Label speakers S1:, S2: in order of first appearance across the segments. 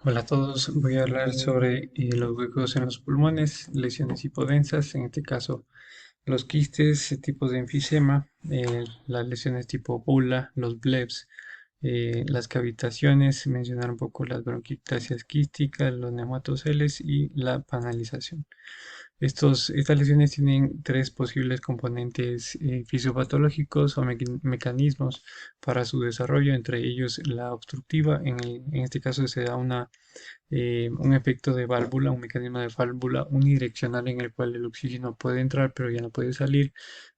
S1: Hola a todos, voy a hablar sobre los huecos en los pulmones, lesiones hipodensas, en este caso los quistes, tipos de enfisema, las lesiones tipo bula, los blebs, las cavitaciones, mencionar un poco las bronquiectasias quísticas, los neumatoceles y la panalización. Estas lesiones tienen tres posibles componentes fisiopatológicos o mecanismos para su desarrollo, entre ellos la obstructiva, en este caso se da un efecto de válvula, un mecanismo de válvula unidireccional en el cual el oxígeno puede entrar pero ya no puede salir,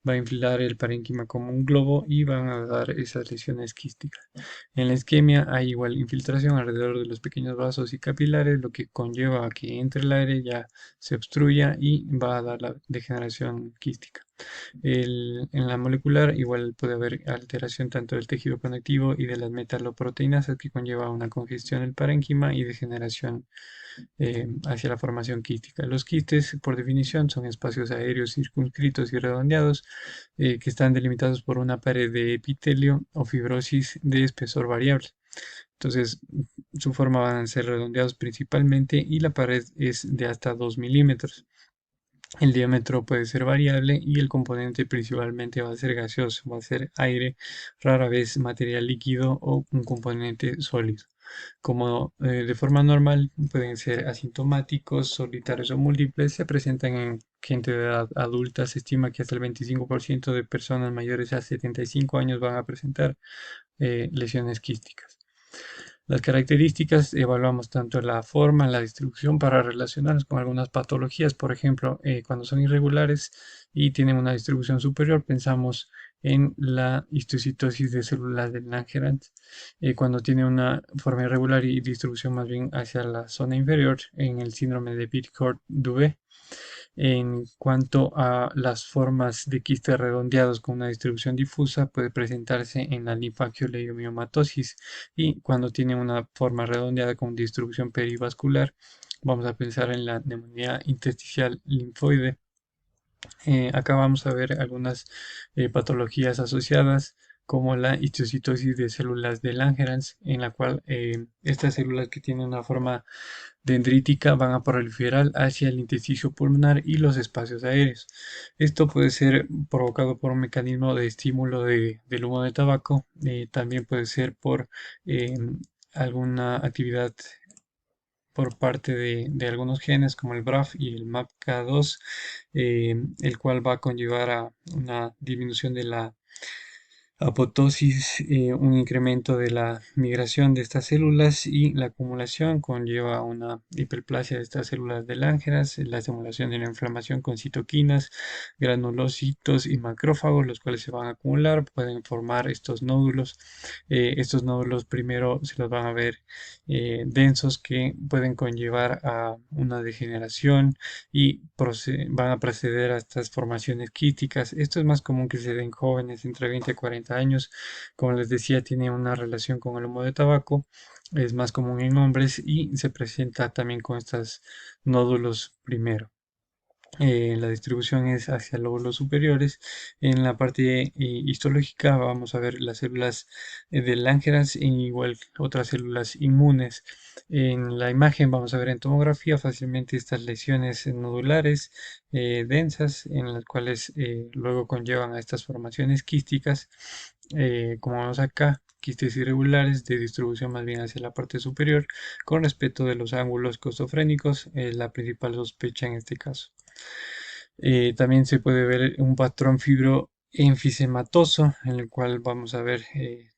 S1: va a inflar el parénquima como un globo y van a dar esas lesiones quísticas. En la isquemia hay igual infiltración alrededor de los pequeños vasos y capilares, lo que conlleva a que entre el aire ya se obstruya y va a dar la degeneración quística. En la molecular igual puede haber alteración tanto del tejido conectivo y de las metaloproteínas que conlleva una congestión del parénquima y degeneración hacia la formación quística. Los quistes, por definición, son espacios aéreos circunscritos y redondeados que están delimitados por una pared de epitelio o fibrosis de espesor variable. Entonces, su forma van a ser redondeados principalmente y la pared es de hasta 2 milímetros. El diámetro puede ser variable y el componente principalmente va a ser gaseoso, va a ser aire, rara vez material líquido o un componente sólido. Como de forma normal pueden ser asintomáticos, solitarios o múltiples, se presentan en gente de edad adulta. Se estima que hasta el 25% de personas mayores a 75 años van a presentar lesiones quísticas. Las características evaluamos tanto la forma, la distribución para relacionarnos con algunas patologías. Por ejemplo, cuando son irregulares y tienen una distribución superior, pensamos en la histocitosis de células de Langerhans. Cuando tiene una forma irregular y distribución más bien hacia la zona inferior, en el síndrome de Biddeford-Dubé. En cuanto a las formas de quistes redondeados con una distribución difusa, puede presentarse en la linfangioleiomyomatosis, y cuando tiene una forma redondeada con distribución perivascular, vamos a pensar en la neumonía intersticial linfoide. Acá vamos a ver algunas patologías asociadas como la histocitosis de células de Langerhans, en la cual estas células que tienen una forma dendrítica van a proliferar hacia el intersticio pulmonar y los espacios aéreos. Esto puede ser provocado por un mecanismo de estímulo del humo de tabaco, también puede ser por eh, alguna actividad por parte de algunos genes como el BRAF y el MAPK2, el cual va a conllevar a una disminución de la apoptosis, un incremento de la migración de estas células, y la acumulación conlleva una hiperplasia de estas células de Langerhans, la estimulación de la inflamación con citoquinas, granulocitos y macrófagos, los cuales se van a acumular, pueden formar estos nódulos. Estos nódulos primero se los van a ver densos, que pueden conllevar a una degeneración y van a proceder a estas formaciones quísticas. Esto es más común que se den jóvenes entre 20 y 40 años. Como les decía, tiene una relación con el humo de tabaco. Es más común en hombres y se presenta también con estos nódulos primero. La distribución es hacia lóbulos superiores. En la parte histológica vamos a ver las células de Langerhans e igual otras células inmunes. En la imagen vamos a ver en tomografía fácilmente estas lesiones nodulares densas, en las cuales luego conllevan a estas formaciones quísticas, como vemos acá, quistes irregulares de distribución más bien hacia la parte superior. Con respecto de los ángulos costofrénicos, es la principal sospecha en este caso. También se puede ver un patrón fibroenfisematoso, en el cual vamos a ver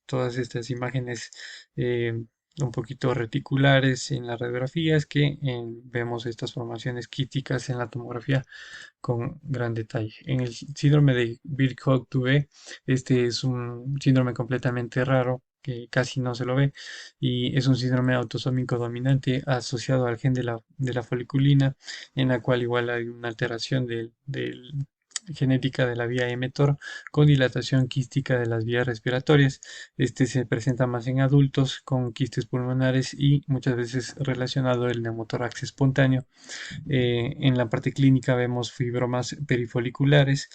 S1: todas estas imágenes eh, un poquito reticulares en las radiografías, que vemos estas formaciones quísticas en la tomografía con gran detalle. En el síndrome de Biddeford-Dubé, este es un síndrome completamente raro que casi no se lo ve, y es un síndrome autosómico dominante asociado al gen de la foliculina, en la cual igual hay una alteración genética de la vía emetor con dilatación quística de las vías respiratorias. Este se presenta más en adultos con quistes pulmonares y muchas veces relacionado el neumotórax espontáneo. En la parte clínica vemos fibromas perifoliculares.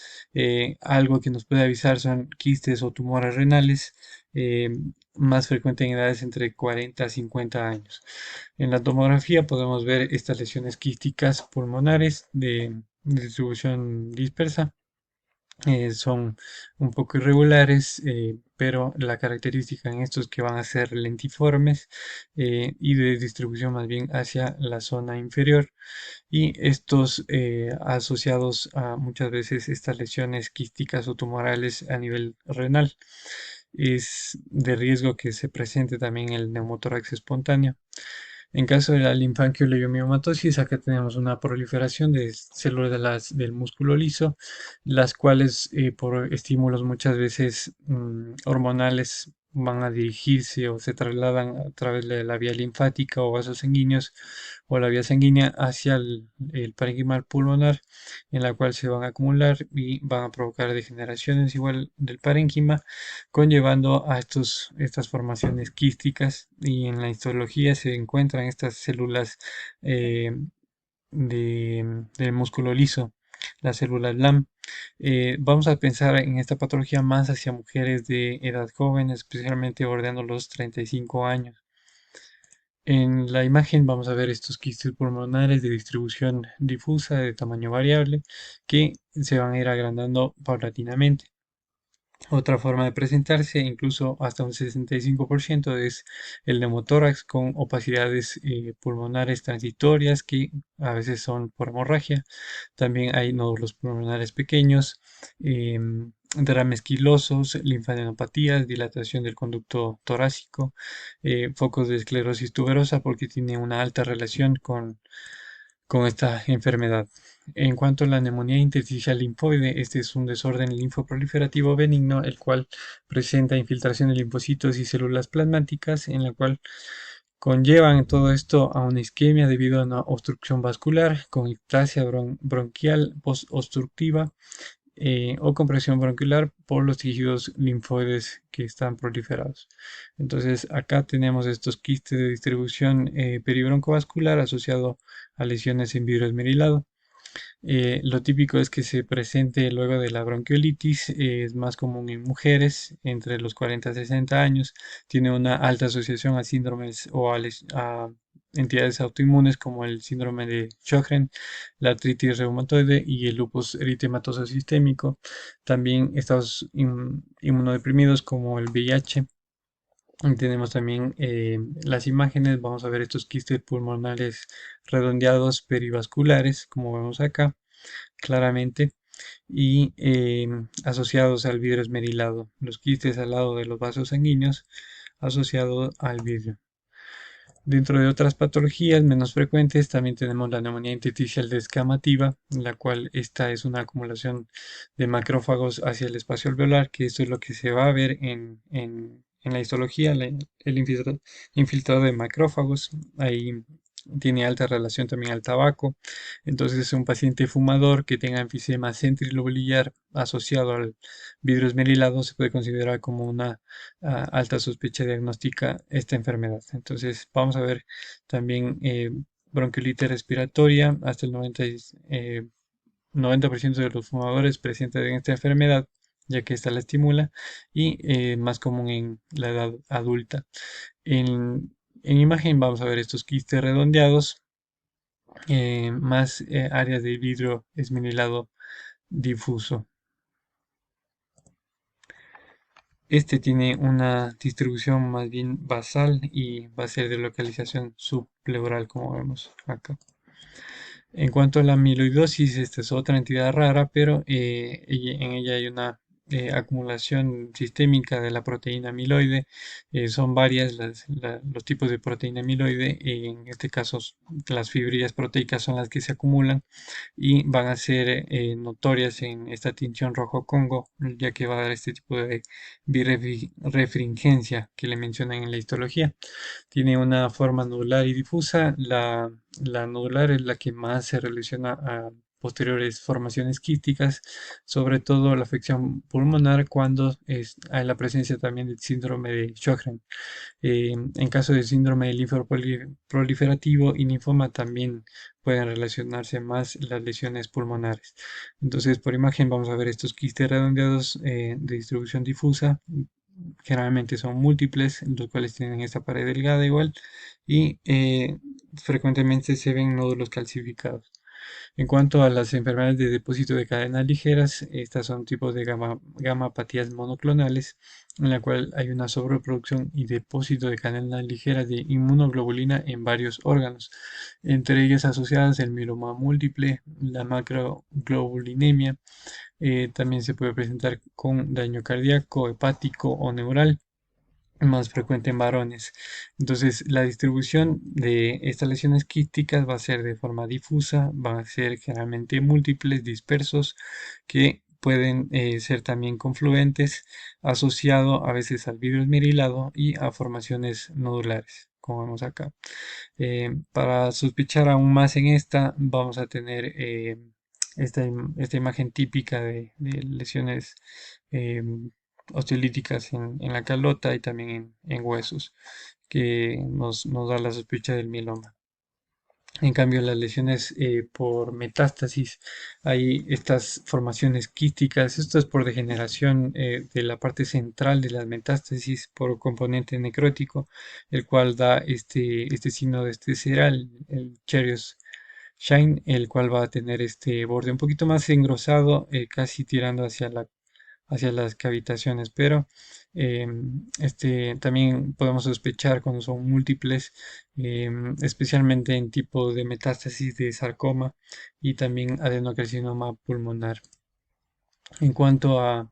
S1: Algo que nos puede avisar son quistes o tumores renales, eh, más frecuente en edades entre 40 a 50 años. En la tomografía podemos ver estas lesiones quísticas pulmonares de distribución dispersa. Son un poco irregulares, pero la característica en estos es que van a ser lentiformes, y de distribución más bien hacia la zona inferior, y estos asociados a muchas veces estas lesiones quísticas o tumorales a nivel renal. Es de riesgo que se presente también el neumotórax espontáneo. En caso de la linfangioliomatosis, acá tenemos una proliferación de células del músculo liso, las cuales por estímulos muchas veces hormonales van a dirigirse o se trasladan a través de la vía linfática o vasos sanguíneos o la vía sanguínea hacia el parénquima pulmonar, en la cual se van a acumular y van a provocar degeneraciones igual del parénquima, conllevando a estas formaciones quísticas, y en la histología se encuentran estas células eh, del músculo liso, las células LAM. Vamos a pensar en esta patología más hacia mujeres de edad joven, especialmente bordeando los 35 años. En la imagen vamos a ver estos quistes pulmonares de distribución difusa de tamaño variable que se van a ir agrandando paulatinamente. Otra forma de presentarse, incluso hasta un 65%, es el neumotórax con opacidades pulmonares transitorias que a veces son por hemorragia. También hay nódulos pulmonares pequeños, derrames quilosos, linfadenopatías, dilatación del conducto torácico, focos de esclerosis tuberosa porque tiene una alta relación con esta enfermedad. En cuanto a la neumonía intersticial linfoide, este es un desorden linfoproliferativo benigno, el cual presenta infiltración de linfocitos y células plasmáticas, en la cual conllevan todo esto a una isquemia debido a una obstrucción vascular con ictasia bronquial post-obstructiva, o compresión bronquial por los tejidos linfoides que están proliferados. Entonces acá tenemos estos quistes de distribución peribroncovascular asociado a lesiones en vidrio esmerilado. Lo típico es que se presente luego de la bronquiolitis, es más común en mujeres entre los 40 y 60 años, tiene una alta asociación a síndromes o a entidades autoinmunes como el síndrome de Sjögren, la artritis reumatoide y el lupus eritematoso sistémico. También estados inmunodeprimidos como el VIH. Tenemos también las imágenes, vamos a ver estos quistes pulmonares redondeados perivasculares, como vemos acá claramente, y asociados al vidrio esmerilado, los quistes al lado de los vasos sanguíneos asociados al vidrio. Dentro de otras patologías menos frecuentes también tenemos la neumonía intersticial descamativa, en la cual esta es una acumulación de macrófagos hacia el espacio alveolar, que esto es lo que se va a ver en la histología, el infiltrado de macrófagos. Ahí tiene alta relación también al tabaco. Entonces, un paciente fumador que tenga enfisema centrilobular asociado al vidrio esmerilado se puede considerar como una alta sospecha diagnóstica esta enfermedad. Entonces, vamos a ver también bronquiolitis respiratoria. Hasta el 90% de los fumadores presentan esta enfermedad, ya que esta la estimula, y más común en la edad adulta. En imagen vamos a ver estos quistes redondeados, más áreas de vidrio esmerilado difuso. Este tiene una distribución más bien basal y va a ser de localización subpleural, como vemos acá. En cuanto a la amiloidosis, esta es otra entidad rara, pero en ella hay una acumulación sistémica de la proteína amiloide. Son varias los tipos de proteína amiloide. En este caso, las fibrillas proteicas son las que se acumulan y van a ser notorias en esta tinción rojo-congo, ya que va a dar este tipo de birefringencia que le mencionan en la histología. Tiene una forma nodular y difusa. La nodular es la que más se relaciona posteriores formaciones quísticas, sobre todo la afección pulmonar cuando hay la presencia también del síndrome de Sjögren. En caso de síndrome de proliferativo y linfoma también pueden relacionarse más las lesiones pulmonares. Entonces, por imagen vamos a ver estos quistes redondeados de distribución difusa. Generalmente son múltiples, los cuales tienen esta pared delgada igual y frecuentemente se ven nódulos calcificados. En cuanto a las enfermedades de depósito de cadenas ligeras, estas son tipos de gamapatías monoclonales, en la cual hay una sobreproducción y depósito de cadenas ligeras de inmunoglobulina en varios órganos, entre ellas asociadas el mieloma múltiple, la macroglobulinemia. También se puede presentar con daño cardíaco, hepático o neural, más frecuente en varones. Entonces, la distribución de estas lesiones quísticas va a ser de forma difusa, van a ser generalmente múltiples, dispersos, que pueden ser también confluentes, asociado a veces al vidrio esmerilado y a formaciones nodulares, como vemos acá. Para sospechar aún más en esta, vamos a tener esta imagen típica de lesiones osteolíticas en la calota y también en huesos, que nos da la sospecha del mieloma. En cambio, las lesiones por metástasis, hay estas formaciones quísticas, esto es por degeneración de la parte central de las metástasis por componente necrótico, el cual da este signo de este ceral, el Cherios Shine, el cual va a tener este borde un poquito más engrosado, casi tirando hacia las cavitaciones, pero también podemos sospechar cuando son múltiples, especialmente en tipo de metástasis de sarcoma y también adenocarcinoma pulmonar. En cuanto a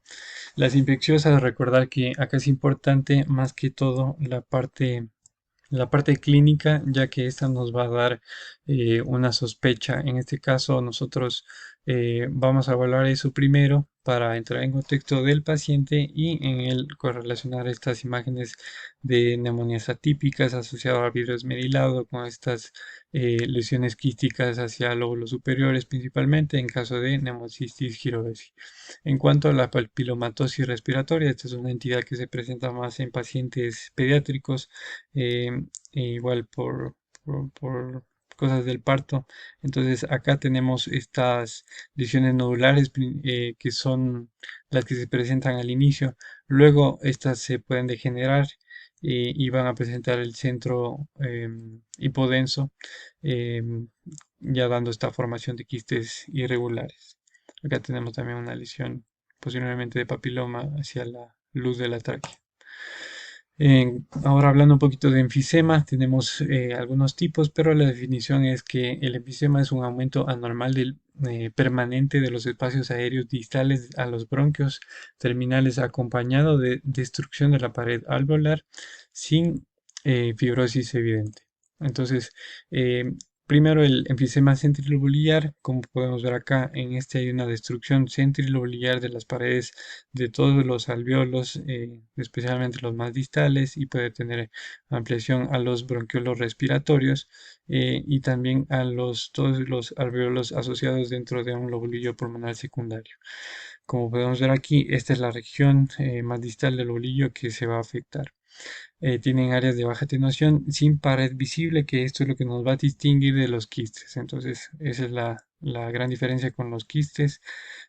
S1: las infecciosas, recordar que acá es importante más que todo la parte clínica, ya que esta nos va a dar una sospecha. En este caso, nosotros vamos a evaluar eso primero para entrar en contexto del paciente y en el correlacionar estas imágenes de neumonías atípicas asociadas al vidrio esmerilado con estas lesiones quísticas hacia lóbulos superiores, principalmente en caso de neumocistis giro-vesi. En cuanto a la papilomatosis respiratoria, esta es una entidad que se presenta más en pacientes pediátricos, igual por cosas del parto. Entonces acá tenemos estas lesiones nodulares que son las que se presentan al inicio. Luego estas se pueden degenerar y van a presentar el centro hipodenso, ya dando esta formación de quistes irregulares. Acá tenemos también una lesión posiblemente de papiloma hacia la luz de la tráquea. Ahora hablando un poquito de enfisema, tenemos algunos tipos, pero la definición es que el enfisema es un aumento anormal permanente de los espacios aéreos distales a los bronquios terminales acompañado de destrucción de la pared alveolar sin fibrosis evidente. Entonces, primero el enfisema centrilobular, como podemos ver acá, en este hay una destrucción centrilobular de las paredes de todos los alveolos, especialmente los más distales, y puede tener ampliación a los bronquiolos respiratorios y también a todos los alveolos asociados dentro de un lobulillo pulmonar secundario. Como podemos ver aquí, esta es la región más distal del lobulillo que se va a afectar. Tienen áreas de baja atenuación sin pared visible, que esto es lo que nos va a distinguir de los quistes. Entonces, esa es la gran diferencia con los quistes.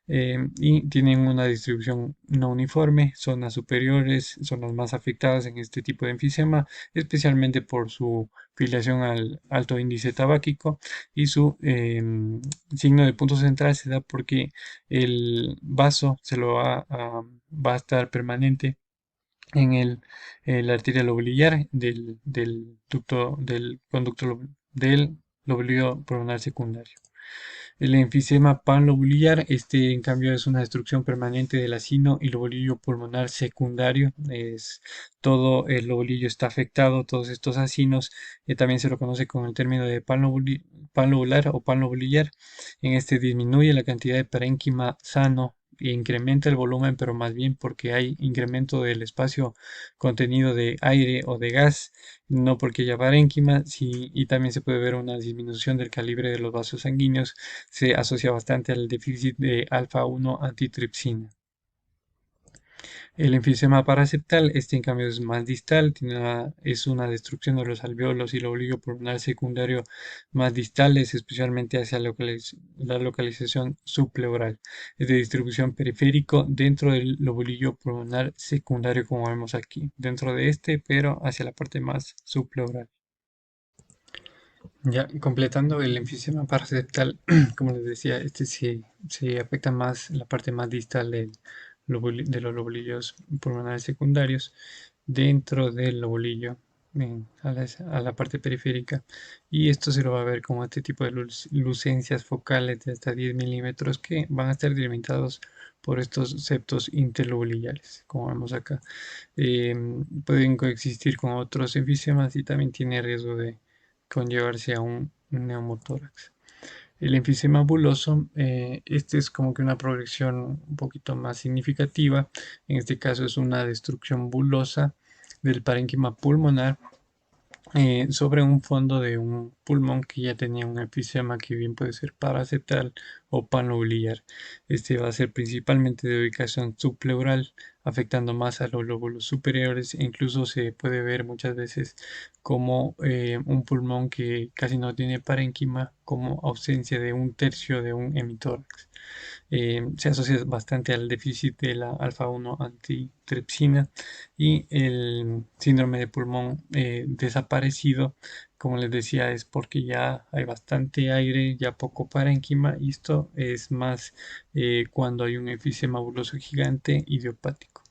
S1: Y tienen una distribución no uniforme, zonas superiores son las más afectadas en este tipo de enfisema, especialmente por su filiación al alto índice tabáquico y su signo de punto central se da porque el vaso va a estar permanente en la arteria lobulillar del lobulillo pulmonar secundario. El enfisema panlobulillar, este en cambio es una destrucción permanente del acino y lobulillo pulmonar secundario. Todo el lobulillo está afectado, todos estos acinos, también se lo conoce con el término de panlobular o panlobulillar. En este disminuye la cantidad de parénquima sano incrementa el volumen, pero más bien porque hay incremento del espacio contenido de aire o de gas, no porque haya parénquima, sí, y también se puede ver una disminución del calibre de los vasos sanguíneos, se asocia bastante al déficit de alfa-1 antitripsina. El enfisema paraseptal, este en cambio es más distal, es una destrucción de los alveolos y el lobulillo pulmonar secundario más distales, especialmente hacia la localización subpleural. Es de distribución periférico dentro del lobulillo pulmonar secundario, como vemos aquí, dentro de este, pero hacia la parte más subpleural. Ya completando el enfisema paraseptal, como les decía, este se afecta más la parte más distal de los lobulillos pulmonares secundarios dentro del lobulillo a la parte periférica, y esto se lo va a ver como este tipo de lucencias focales de hasta 10 milímetros que van a estar delimitados por estos septos interlobulillares, como vemos acá. Pueden coexistir con otros enfisemas y también tiene riesgo de conllevarse a un neumotórax. El enfisema buloso, este es como que una progresión un poquito más significativa. En este caso es una destrucción bulosa del parénquima pulmonar sobre un fondo de un pulmón que ya tenía un enfisema que bien puede ser paraseptal o panlobular. Este va a ser principalmente de ubicación subpleural, afectando más a los lóbulos superiores, e incluso se puede ver muchas veces como un pulmón que casi no tiene parénquima, como ausencia de un tercio de un hemitórax. Se asocia bastante al déficit de la alfa-1 antitripsina y el síndrome de pulmón desaparecido, como les decía, es porque ya hay bastante aire, ya poco parénquima, y esto es más cuando hay un enfisema buloso gigante idiopático.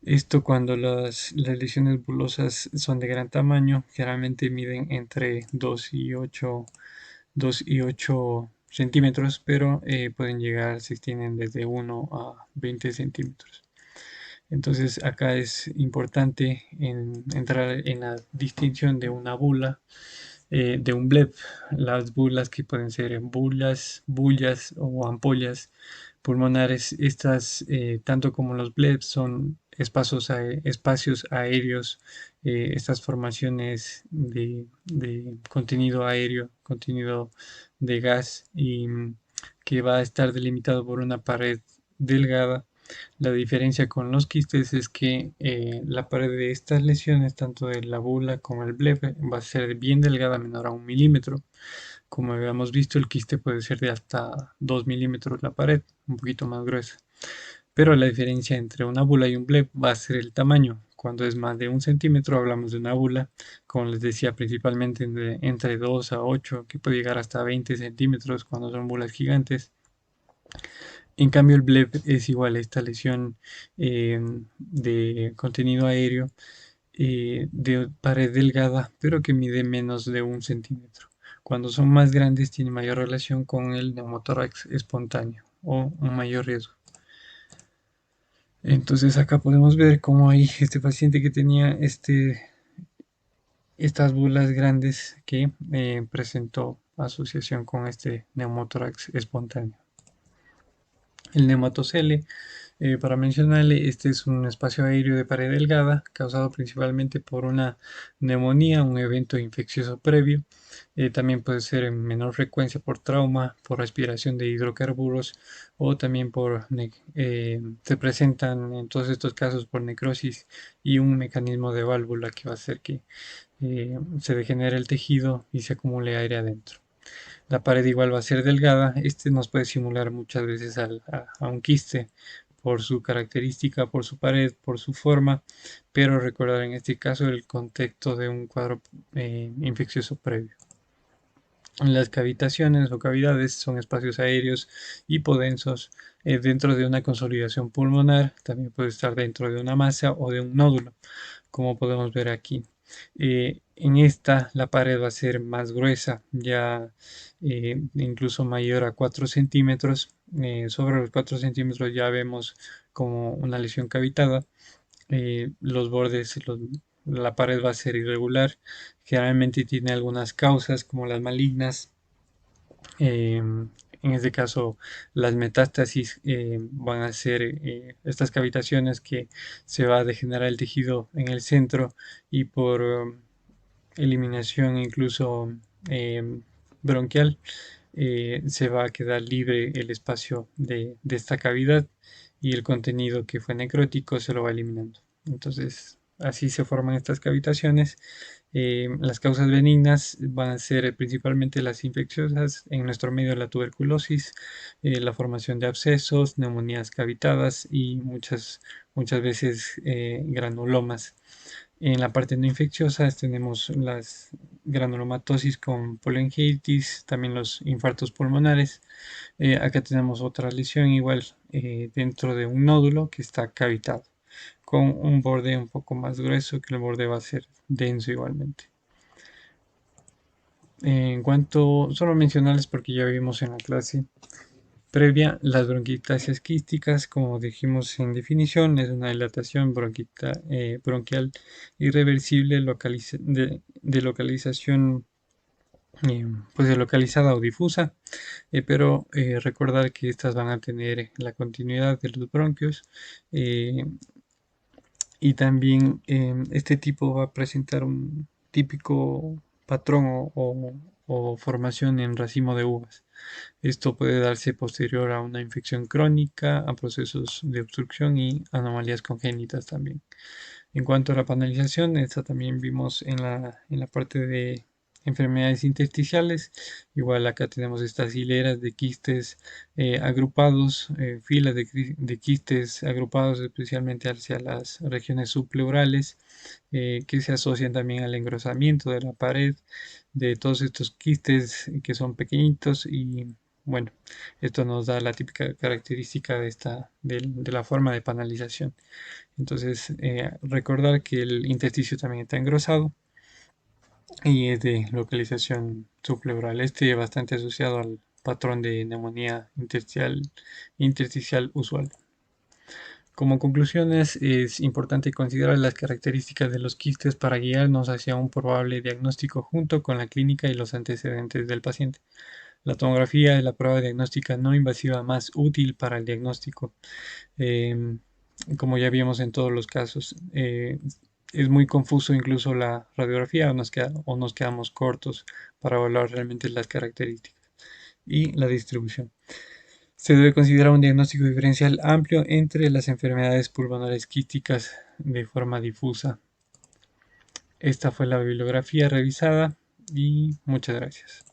S1: Esto cuando las lesiones bulosas son de gran tamaño, generalmente miden entre 2 y 8 centímetros, pero pueden llegar, se extienden desde 1 a 20 centímetros. Entonces acá es importante entrar en la distinción de una bula, de un bleb. Las bulas que pueden ser bullas o ampollas pulmonares, estas tanto como los blebs son espacios aéreos, estas formaciones de contenido aéreo, contenido de gas, y que va a estar delimitado por una pared delgada. La diferencia con los quistes es que la pared de estas lesiones, tanto de la bula como el blebe, va a ser bien delgada, menor a 1 milímetro. Como habíamos visto, el quiste puede ser de hasta 2 milímetros la pared, un poquito más gruesa. Pero la diferencia entre una bula y un bleb va a ser el tamaño. Cuando es más de 1 centímetro hablamos de una bula, como les decía, principalmente entre 2 a 8, que puede llegar hasta 20 centímetros cuando son bulas gigantes. En cambio, el bleb es igual a esta lesión de contenido aéreo de pared delgada, pero que mide menos de 1 centímetro. Cuando son más grandes, tiene mayor relación con el neumotórax espontáneo o un mayor riesgo. Entonces, acá podemos ver cómo hay este paciente que tenía estas bulas grandes que presentó asociación con este neumotórax espontáneo. El neumatocele, para mencionarle, este es un espacio aéreo de pared delgada causado principalmente por una neumonía, un evento infeccioso previo. También puede ser en menor frecuencia por trauma, por respiración de hidrocarburos, o también se presentan en todos estos casos por necrosis y un mecanismo de válvula que va a hacer que se degenere el tejido y se acumule aire adentro. La pared igual va a ser delgada. Este nos puede simular muchas veces a un quiste por su característica, por su pared, por su forma, pero recordar en este caso el contexto de un cuadro infeccioso previo. Las cavitaciones o cavidades son espacios aéreos hipodensos dentro de una consolidación pulmonar. También puede estar dentro de una masa o de un nódulo, como podemos ver aquí. En esta la pared va a ser más gruesa, ya incluso mayor a 4 centímetros. Sobre los 4 centímetros ya vemos como una lesión cavitada. Los bordes, la pared va a ser irregular. Generalmente tiene algunas causas como las malignas, en este caso las metástasis van a ser estas cavitaciones que se va a degenerar el tejido en el centro y por eliminación incluso bronquial se va a quedar libre el espacio de esta cavidad y el contenido que fue necrótico se lo va eliminando. Entonces, así se forman estas cavitaciones. Las causas benignas van a ser principalmente las infecciosas, en nuestro medio la tuberculosis, la formación de abscesos, neumonías cavitadas y muchas veces granulomas. En la parte no infecciosa tenemos las granulomatosis con polengitis, también los infartos pulmonares. Acá tenemos otra lesión igual dentro de un nódulo que está cavitado, con un borde un poco más grueso, que el borde va a ser denso igualmente. En cuanto, solo mencionarles porque ya vimos en la clase previa, las bronquiectasias quísticas, como dijimos en definición, es una dilatación bronquial irreversible de localización pues de localizada o difusa, pero recordar que estas van a tener la continuidad de los bronquios y también este tipo va a presentar un típico patrón o formación en racimo de uvas. Esto puede darse posterior a una infección crónica, a procesos de obstrucción y anomalías congénitas también. En cuanto a la panelización, esta también vimos en la parte de enfermedades intersticiales. Igual acá tenemos estas hileras de quistes agrupados, filas de quistes agrupados especialmente hacia las regiones subpleurales, que se asocian también al engrosamiento de la pared de todos estos quistes que son pequeñitos y bueno, esto nos da la típica característica de la forma de panalización. Entonces, recordar que el intersticio también está engrosado y es de localización subpleural. Este bastante asociado al patrón de neumonía intersticial usual. Como conclusiones, es importante considerar las características de los quistes para guiarnos hacia un probable diagnóstico junto con la clínica y los antecedentes del paciente. La tomografía es la prueba diagnóstica no invasiva más útil para el diagnóstico. Em, Como ya vimos en todos los casos, es muy confuso incluso la radiografía o nos quedamos cortos para evaluar realmente las características y la distribución. Se debe considerar un diagnóstico diferencial amplio entre las enfermedades pulmonares quísticas de forma difusa. Esta fue la bibliografía revisada y muchas gracias.